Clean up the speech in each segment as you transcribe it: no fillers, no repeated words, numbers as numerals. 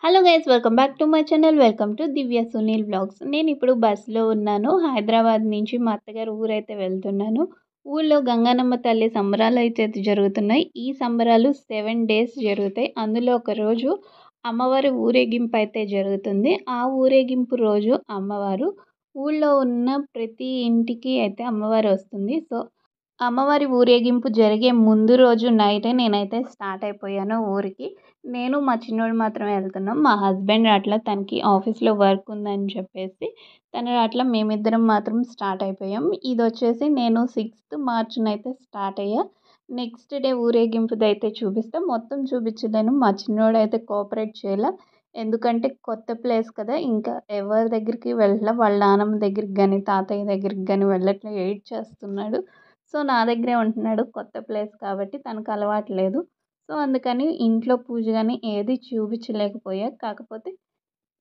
Hello guys, welcome back to my channel. Welcome to Divya Sunil blogs. నేను ఇప్పుడు బస్సులో ఉన్నాను. హైదరాబాద్ నుంచి మా అత్తగారు ఊరైతే వెళ్తున్నాను. ఊళ్ళో గంగానమ్మ తల్లి సంబరాలు అయితే జరుగుతున్నాయి. ఈ సంబరాలు 7 డేస్ జరుగుతాయి. అందులో ఒక రోజు అమ్మవారి ఊరేగింపు అయితే జరుగుతుంది. ఆ ఊరేగింపు రోజు అమ్మవారు ఊళ్ళో ఉన్న ప్రతి ఇంటికి అయితే అమ్మవారు వస్తుంది. సో అమ్మవారి ఊరేగింపు జరిగే ముందు రోజు నైటే నేనైతే స్టార్ట్ అయిపోయాను ఊరికి. నేను మా చిన్నోడు మాత్రమే వెళ్తున్నాం. మా హస్బెండ్ అట్లా తనకి ఆఫీస్‌లో వర్క్ ఉందని చెప్పేసి తను అట్లా మేమిద్దరం మాత్రం స్టార్ట్ అయిపోయాం. ఇదొచ్చేసి నేను 6థ్ మార్చ్‌నైతే స్టార్ట్ అయ్యా. నెక్స్ట్ డే ఊరేగింపుదైతే చూపిస్తా. మొత్తం చూపించలేను. మా చిన్నోడైతే కోఆపరేట్ చేయలా. ఎందుకంటే కొత్త ప్లేస్ కదా! ఇంకా ఎవరి దగ్గరికి వెళ్ళలా. వాళ్ళ నానమ్మ దగ్గరికి గాని, తాతయ్య దగ్గరికి గాని వెళ్ళట్లే. ఏడ్చేస్తున్నాడు. సో, నా దగ్గరే ఉంటున్నాడు. కొత్త ప్లేస్ కాబట్టి తనకు అలవాటు లేదు. సో, అందుకని ఇంట్లో పూజ గాని ఏది చూపించలేకపోయా. కాకపోతే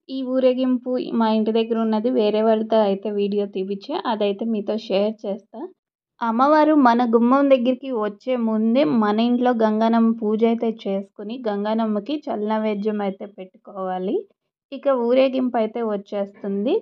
ఈ ఊరేగింపు మా ఇంటి దగ్గర ఉన్నది వేరే వాళ్ళతో అయితే వీడియో తీపిచ్చా. అదైతే మీతో షేర్ చేస్తా. అమ్మవారు మన గుమ్మం దగ్గరికి వచ్చే ముందే మన ఇంట్లో గంగానమ్మ పూజ అయితే చేసుకొని, గంగానమ్మకి చల్లనైవేద్యం అయితే పెట్టుకోవాలి. ఇక ఊరేగింపు అయితే వచ్చేస్తుంది.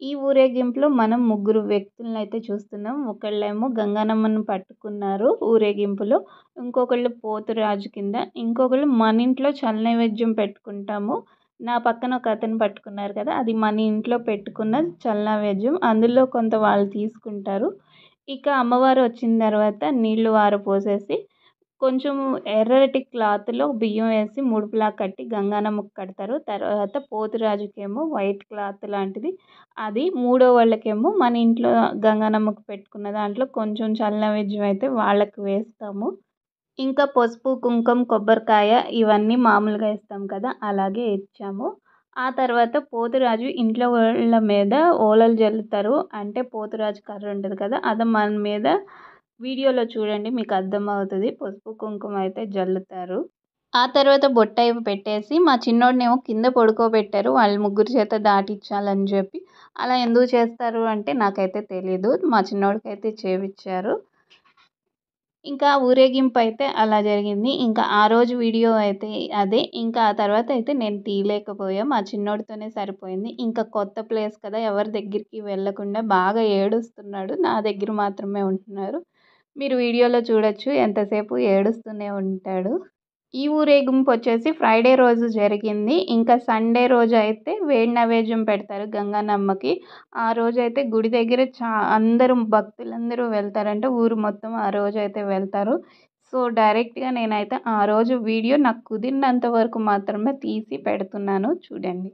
ఈ ఊరేగింపులో మనం ముగ్గురు వ్యక్తులనైతే చూస్తున్నాం. ఒకళ్ళేమో గంగానమ్మను పట్టుకున్నారు ఊరేగింపులో. ఇంకొకళ్ళు పోతురాజు కింద. ఇంకొకళ్ళు మన ఇంట్లో చల్లనైవేద్యం పెట్టుకుంటాము. నా పక్కన ఒక అతను పట్టుకున్నారు కదా! అది మన ఇంట్లో పెట్టుకున్న చల్లనైవేద్యం. అందులో కొంత వాళ్ళు తీసుకుంటారు. ఇక అమ్మవారు వచ్చిన తర్వాత నీళ్లు పోసేసి కొంచెం ఎర్రటి క్లాత్‌లో బియ్యం వేసి ముడుపులా కట్టి గంగానమ్మకి కడతారు. తర్వాత పోతురాజుకేమో వైట్ క్లాత్ లాంటిది అది, మూడో వాళ్ళకేమో మన ఇంట్లో గంగానమ్మకి పెట్టుకున్న దాంట్లో కొంచెం చల్లనైవేద్యం అయితే వాళ్ళకి వేస్తాము. ఇంకా పసుపు, కుంకం, కొబ్బరికాయ ఇవన్నీ మామూలుగా ఇస్తాం కదా! అలాగే ఇచ్చాము. ఆ తర్వాత పోతురాజు ఇంట్లో వాళ్ళ మీద ఓలలు జల్లుతారు. అంటే పోతురాజు కర్ర ఉంటది కదా! అది మన మీద వీడియోలో చూడండి మీకు అర్థమవుతది. పసుపు, కుంకుమ అయితే జల్లుతారు. ఆ తర్వాత బొట్టయి పెట్టేసి మా చిన్నోడినేమో కింద పడుకోబెట్టారు. వాళ్ళ ముగ్గురు చేత దాటిచ్చాలని చెప్పి. అలా ఎందుకు చేస్తారు అంటే నాకైతే తెలీదు. మా చిన్నోడికైతే చేపిచ్చారు. ఇంకా ఊరేగింపయితే అలా జరిగింది. ఇంకా ఆ రోజు వీడియో అయితే అదే. ఇంకా ఆ తర్వాత అయితే నేను తీయలేకపోయా. మా చిన్నోడితోనే సరిపోయింది. ఇంకా కొత్త ప్లేస్ కదా! ఎవరి దగ్గరికి వెళ్ళకుండా బాగా ఏడుస్తున్నాడు. నా దగ్గర మాత్రమే ఉంటున్నారు. మీరు వీడియోలో చూడొచ్చు ఎంతసేపు ఏడుస్తూనే ఉంటాడు. ఈ ఊరేగింపొచ్చేసి ఫ్రైడే రోజు జరిగింది. ఇంకా సండే రోజైతే వేడి నైవేద్యం పెడతారు గంగానమ్మకి. ఆ రోజైతే గుడి దగ్గర అందరూ భక్తులందరూ వెళ్తారంట. ఊరు మొత్తం ఆ రోజైతే వెళ్తారు. సో, డైరెక్ట్‌గా నేనైతే ఆ రోజు వీడియో నాకు కుదిరినంత వరకు మాత్రమే తీసి పెడుతున్నాను చూడండి.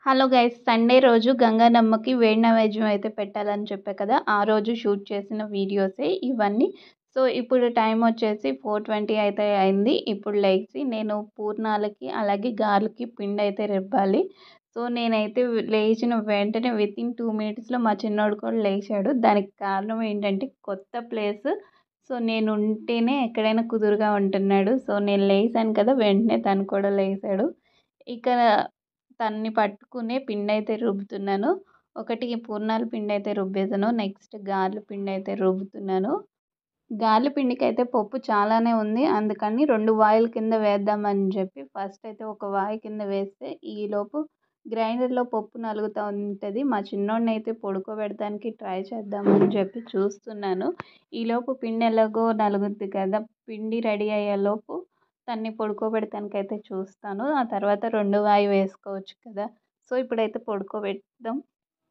Hello guys! సండే రోజు గంగానమ్మకి వేడి నైవేద్యం అయితే పెట్టాలని చెప్పా కదా! ఆ రోజు షూట్ చేసిన వీడియోసే ఇవన్నీ. సో, ఇప్పుడు టైం వచ్చేసి 4:20 అయితే అయింది. ఇప్పుడు లెగిసి నేను పూర్ణాలకి, అలాగే గారెలకి పిండైతే రుబ్బాలి. సో, నేనైతే లేచిన వెంటనే వితిన్ 2 మినిట్స్‌లో మా చిన్నోడు కూడా లేచాడు. దానికి కారణం ఏంటంటే కొత్త ప్లేస్. సో, నేనుంటేనే ఎక్కడైనా కుదురుగా ఉంటున్నాడు. సో, నేను లేసాను కదా! వెంటనే తను కూడా లేసాడు. ఇక తన్ని పట్టుకునే పిండైతే రుబ్బుతున్నాను. ఒకటి పూర్ణాల పిండైతే రుబ్బేసాను. నెక్స్ట్ గారెల పిండైతే రుబ్బుతున్నాను. గారెల పిండికైతే పప్పు చాలానే ఉంది. అందుకని 2 వాయిల కింద వేద్దామని చెప్పి ఫస్ట్ అయితే ఒక వాయి కింద వేస్తే ఈలోపు గ్రైండర్‌లో పప్పు నలుగుతా ఉంటది. మా చిన్నోడినైతే పడుకోబెట్టడానికి ట్రై చేద్దామని చెప్పి చూస్తున్నాను. ఈలోపు పిండి ఎలాగో నలుగుద్ది కదా! పిండి రెడీ అయ్యేలోపు తన్ని పడుకోబెట్టడానికైతే చూస్తాను. ఆ తర్వాత రెండో వాయి వేసుకోవచ్చు కదా! సో, ఇప్పుడైతే పడుకోబెడదాం.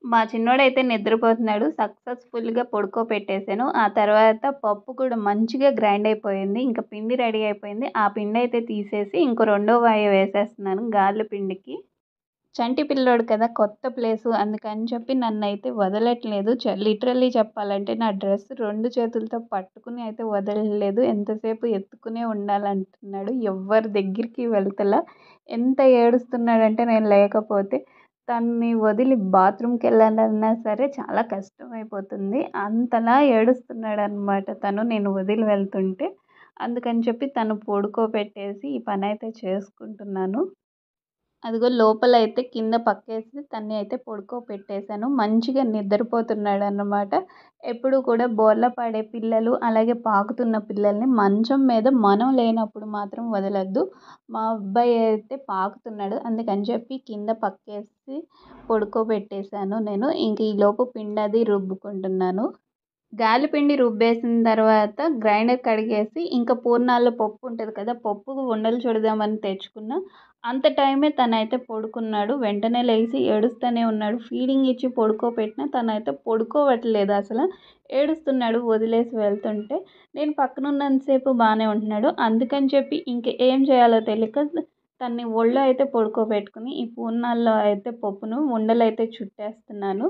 మా చిన్నోడైతే నిద్రపోతున్నాడు. సక్సెస్‌ఫుల్‌గా పడుకోబెట్టేసాను. ఆ తర్వాత పప్పు కూడా మంచిగా గ్రైండ్ అయిపోయింది. ఇంక పిండి రెడీ అయిపోయింది. ఆ పిండయితే తీసేసి ఇంకో రెండో వాయి వేసేస్తున్నాను గారెల పిండికి. చంటి పిల్లోడు కదా! కొత్త ప్లేసు అందుకని చెప్పి నన్నైతే వదలట్లేదు. లిటరల్లీ చెప్పాలంటే నా డ్రెస్ 2 చేతులతో పట్టుకుని అయితే వదలలేదు. ఎంతసేపు ఎత్తుకునే ఉండాలంటున్నాడు. ఎవ్వరి దగ్గరికి వెళ్తలా. ఎంత ఏడుస్తున్నాడంటే నేను లేకపోతే. తనని వదిలి బాత్రూమ్‌కెళ్ళాలన్నా సరే చాలా కష్టమైపోతుంది. అంతలా ఏడుస్తున్నాడనమాట తను నేను వదిలి వెళ్తుంటే. అందుకని చెప్పి తను పడుకోబెట్టేసి ఈ పనైతే చేసుకుంటున్నాను. అదిగో లోపలైతే కింద పక్కేసి తన్ని అయితే పడుకోబెట్టేసాను. మంచిగా నిద్రపోతున్నాడన్నమాట. ఎప్పుడు కూడా బోర్ల పడే పిల్లలు, అలాగే పాకుతున్న పిల్లల్ని మంచం మీద మనం లేనప్పుడు మాత్రం వదలొద్దు. మా అబ్బాయి అయితే పాకుతున్నాడు. అందుకని చెప్పి కింద పక్కేసి పడుకోబెట్టేసాను నేను. ఇంక ఈలోపు పిండది రుబ్బుకుంటున్నాను. గాలిపిండి రుబ్బేసిన తర్వాత గ్రైండర్ కడిగేసి ఇంకా పూర్ణాల పప్పు ఉంటది కదా! పప్పుకు ఉండలు చుడదామని తెచ్చుకున్నా. అంత టైమే తనైతే పడుకున్నాడు. వెంటనే లేసి ఏడుస్తూనే ఉన్నాడు. ఫీడింగ్ ఇచ్చి పడుకోబెట్టినా తనైతే పడుకోవట్లేదు అసల. ఏడుస్తున్నాడు వదిలేసి వెళ్తుంటే. నేను పక్కనున్నంత సేపు బానే ఉంటున్నాడు. అందుకని చెప్పి ఇంక ఏం చేయాలో తెలియక తన్ని ఒళ్ళో అయితే పడుకోబెట్టుకొని ఈ పూర్ణాల్లో అయితే పప్పును ఉండలైతే చుట్టేస్తున్నాను.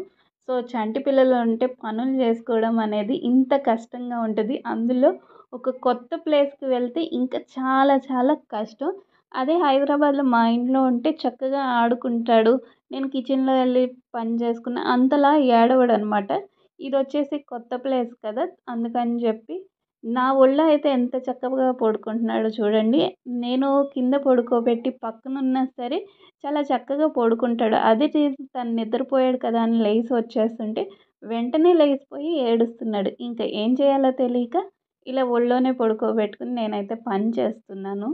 సో, చంటి పిల్లలు ఉంటే పనులు చేసుకోవడం అనేది ఇంత కష్టంగా ఉంటది. అందులో ఒక కొత్త ప్లేస్‌కి వెళ్తే ఇంకా చాలా చాలా కష్టం. అదే హైదరాబాద్‌లో మా ఇంట్లో ఉంటే చక్కగా ఆడుకుంటాడు. నేను కిచెన్‌లో ఎళ్లి పని చేసుకున్న అంతలా ఏడవడనమాట. ఇదొచ్చేసి కొత్త ప్లేస్ కదా! అందుకని చెప్పి నా ఒళ్ళో అయితే ఎంత చక్కగా పడుకుంటున్నాడో చూడండి. నేను కింద పడుకోబెట్టి పక్కనున్నా సరే చాలా చక్కగా పడుకుంటాడు. అదే చేసి తను నిద్రపోయాడు కదా అని లేసి వచ్చేస్తుంటే వెంటనే లేసిపోయి ఏడుస్తున్నాడు. ఇంక ఏం చేయాలో తెలియక ఇలా ఒళ్ళోనే పడుకోబెట్టుకొని నేనైతే పని చేస్తున్నాను.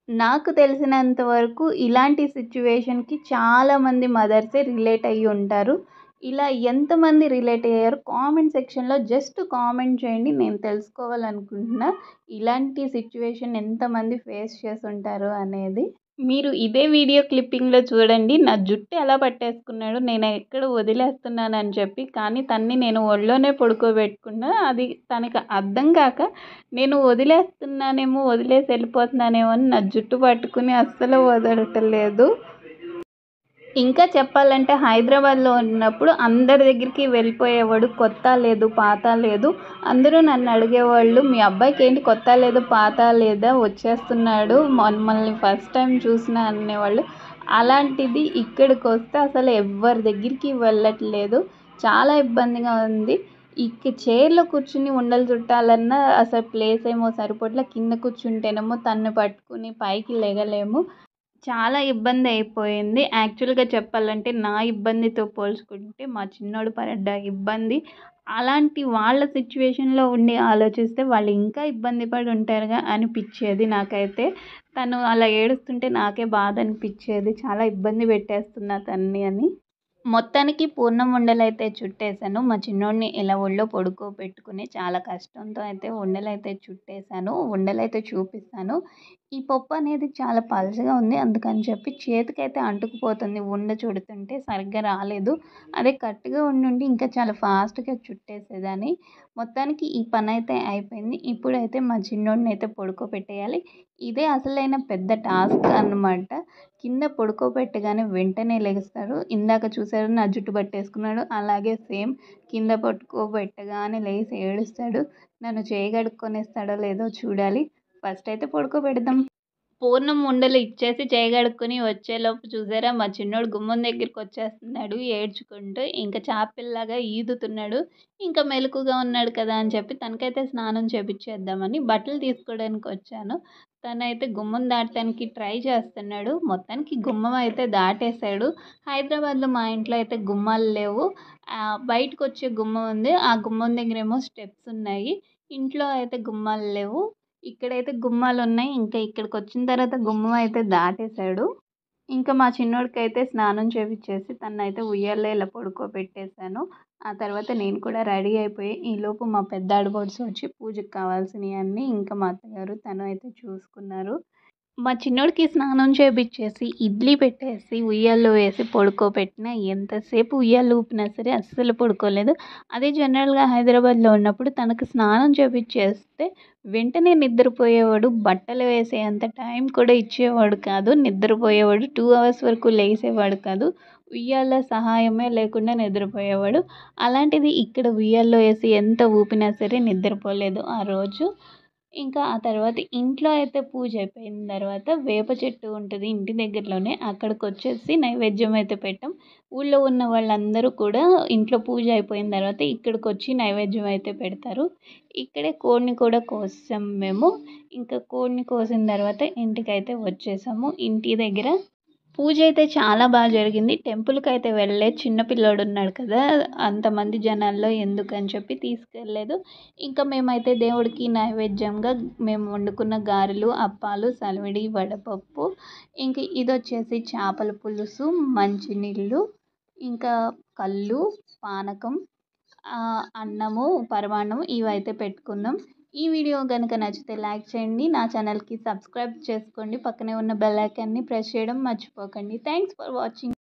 నాకు తెలిసినంత వరకు ఇలాంటి సిట్యుయేషన్‌కి చాలామంది మదర్సే రిలేట్ అయ్యి ఉంటారు. ఇలా ఎంతమంది రిలేట్ అయ్యారో కామెంట్ సెక్షన్‌లో జస్ట్ కామెంట్ చేయండి. నేను తెలుసుకోవాలనుకుంటున్నా. ఇలాంటి సిట్యుయేషన్ ఎంతమంది ఫేస్ చేసుంటారు అనేది. మీరు ఇదే వీడియో క్లిప్పింగ్‌లో చూడండి. నా జుట్టు ఎలా పట్టేసుకున్నాడో నేను ఎక్కడ వదిలేస్తున్నానని చెప్పి. కానీ తన్ని నేను ఒళ్ళోనే పడుకోబెట్టుకున్నా. అది తనకి అర్థం కాక నేను వదిలేస్తున్నానేమో, వదిలేసి వెళ్ళిపోతున్నానేమో అని నా జుట్టు పట్టుకుని అస్సలు వదలటలేదు. ఇంకా చెప్పాలంటే హైదరాబాద్‌లో ఉన్నప్పుడు అందరి దగ్గరికి వెళ్ళిపోయేవాడు. కొత్త లేదు, పాత లేదు. అందరూ నన్ను అడిగేవాళ్ళు, "మీ అబ్బాయికి ఏంటి కొత్త లేదు, పాత లేదా? వచ్చేస్తున్నాడు. మమ్మల్ని ఫస్ట్ టైమ్ చూసినా" అనేవాళ్ళు. అలాంటిది ఇక్కడికొస్తే అసలు ఎవ్వరి దగ్గరికి వెళ్ళట్లేదు. చాలా ఇబ్బందిగా ఉంది. చైర్‌లో కూర్చొని ఉండలు చుట్టాలన్నా అసలు ప్లేస్ ఏమో సరిపోట్లే. కింద కూర్చుంటేనేమో తన్ని పట్టుకుని పైకి లెగలేము. చాలా ఇబ్బందయిపోయింది. యాక్చువల్‌గా చెప్పాలంటే నా ఇబ్బందితో పోల్చుకుంటే మా చిన్నోడు పడ్డ ఇబ్బంది అలాంటి వాళ్ళ సిట్యుయేషన్‌లో ఉండి ఆలోచిస్తే వాళ్ళు ఇంకా ఇబ్బంది పడి ఉంటారుగా అనిపిచ్చేది నాకైతే. తను అలా ఏడుస్తుంటే నాకే బాధనిపిచ్చేది. చాలా ఇబ్బంది పెట్టేస్తున్నా తన్ని అని. మొత్తానికి పూర్ణం ఉండలైతే చుట్టేసాను. మా చిన్నోడిని ఇలా ఒళ్ళో పడుకోబెట్టుకుని చాలా కష్టంతో అయితే ఉండలైతే చుట్టేసాను. ఉండలైతే చూపిస్తాను. ఈ పప్పు అనేది చాలా పలచగా ఉంది. అందుకని చెప్పి చేతికైతే అంటుకుపోతుంది ఉండ చుడుతుంటే సరిగ్గా రాలేదు. అదే గట్టిగా ఉండుంటే ఇంకా చాలా ఫాస్ట్‌గా చుట్టేసేదాన్ని. మొత్తానికి ఈ పనైతే అయిపోయింది. ఇప్పుడైతే మా చిన్నోడినైతే పడుకోబెట్టేయాలి. ఇదే అసలైన పెద్ద టాస్క్ అన్నమాట. కింద పడుకోబెట్టగానే వెంటనే లెగుస్తాడు. ఇందాక చూసారు నా జుట్టు పట్టేసుకున్నాడు. అలాగే సేమ్ కింద పడుకోబెట్టగానే లేసి ఏడుస్తాడు. నన్ను చేయి కడుక్కొనిస్తాడో లేదో చూడాలి. ఫస్ట్ అయితే పడుకోబెడదాం. పూర్ణం ఉండలు ఇచ్చేసి చేయి కడుక్కొని వచ్చేలోపు చూసారా మా చిన్నోడు గుమ్మం దగ్గరికొచ్చేస్తున్నాడు ఏడ్చుకుంటూ. ఇంక చాపిల్లాగా ఈదుతున్నాడు. ఇంకా మెలకువగా ఉన్నాడు కదా అని చెప్పి తనకైతే స్నానం చేపిచ్చేద్దామని బట్టలు తీసుకోవడానికొచ్చాను. తనైతే గుమ్మం దాటడానికి ట్రై చేస్తున్నాడు. మొత్తానికి గుమ్మం అయితే దాటేసాడు. హైదరాబాద్‌లో మా ఇంట్లో అయితే గుమ్మాలు లేవు. బయటకొచ్చే గుమ్మం ఉంది. ఆ గుమ్మం దగ్గరేమో స్టెప్స్ ఉన్నాయి. ఇంట్లో అయితే గుమ్మాలు లేవు. ఇక్కడైతే గుమ్మాలున్నాయి. ఇంకా ఇక్కడికొచ్చిన తర్వాత గుమ్మం అయితే దాటేసాడు. ఇంకా మా చిన్నోడికైతే స్నానం చేపిచ్చేసి తననైతే ఉయ్యాల్లో ఇలా పడుకోబెట్టేసాను. ఆ తర్వాత నేను కూడా రెడీ అయిపోయి ఈలోపు మా పెద్ద ఆడపడుచు వచ్చి పూజకి కావాల్సినయన్నీ ఇంకా మా అత్తగారు తను అయితే చూసుకున్నారు. మా చిన్నోడికి స్నానం చేపిచ్చేసి, ఇడ్లీ పెట్టేసి, ఉయ్యాల్లో వేసి పడుకోబెట్టినా ఎంతసేపు ఉయ్యాల ఊపినా సరే అస్సలు పడుకోలేదు. అదే జనరల్‌గా హైదరాబాద్‌లో ఉన్నప్పుడు తనకు స్నానం చేపిచ్చేస్తే వెంటనే నిద్రపోయేవాడు. బట్టలు వేసేంత టైం కూడా ఇచ్చేవాడు కాదు. నిద్రపోయేవాడు. 2 అవర్స్ వరకు లేసేవాడు కాదు. ఉయ్యాల సహాయమే లేకుండా నిద్రపోయేవాడు. అలాంటిది ఇక్కడ ఉయ్యాల్లో ఏసి ఎంత ఊపినా సరే నిద్రపోలేదు ఆ రోజు. ఇంకా ఆ తర్వాత ఇంట్లో అయితే పూజ అయిపోయిన తర్వాత వేప చెట్టు ఉంటది ఇంటి దగ్గరలోనే. అక్కడికొచ్చేసి నైవేద్యం అయితే పెట్టాం. ఊళ్ళో ఉన్న వాళ్ళందరూ కూడా ఇంట్లో పూజ అయిపోయిన తర్వాత ఇక్కడికొచ్చి నైవేద్యం అయితే పెడతారు. ఇక్కడే కోడిని కూడా కోసేసాం మేము. ఇంకా కోడిని కోసిన తర్వాత ఇంటికైతే వచ్చేసాము. ఇంటి దగ్గర పూజ అయితే చాలా బాగా జరిగింది. టెంపుల్‌కైతే వెళ్ళలేదు. చిన్న పిల్లోడున్నాడు కదా! అంతమంది జనాల్లో ఎందుకని చెప్పి తీసుకెళ్ళలేదు. ఇంకా మేమైతే దేవుడికి నైవేద్యంగా మేము వండుకున్న గారెలు, అప్పాలు, సలివిడి, వడపప్పు, ఇంక ఇదొచ్చేసి చేపల పులుసు, మంచినీళ్ళు, ఇంకా కల్లు, పానకం, అన్నము, పరమాన్నం ఇవైతే పెట్టుకున్నాం. ఈ వీడియో గనుక నచ్చితే లైక్ చేయండి. నా ఛానల్‌కి సబ్స్క్రైబ్ చేసుకోండి. పక్కనే ఉన్న బెల్ ఐకాన్‌ని ప్రెస్ చేయడం మర్చిపోకండి. Thanks for watching.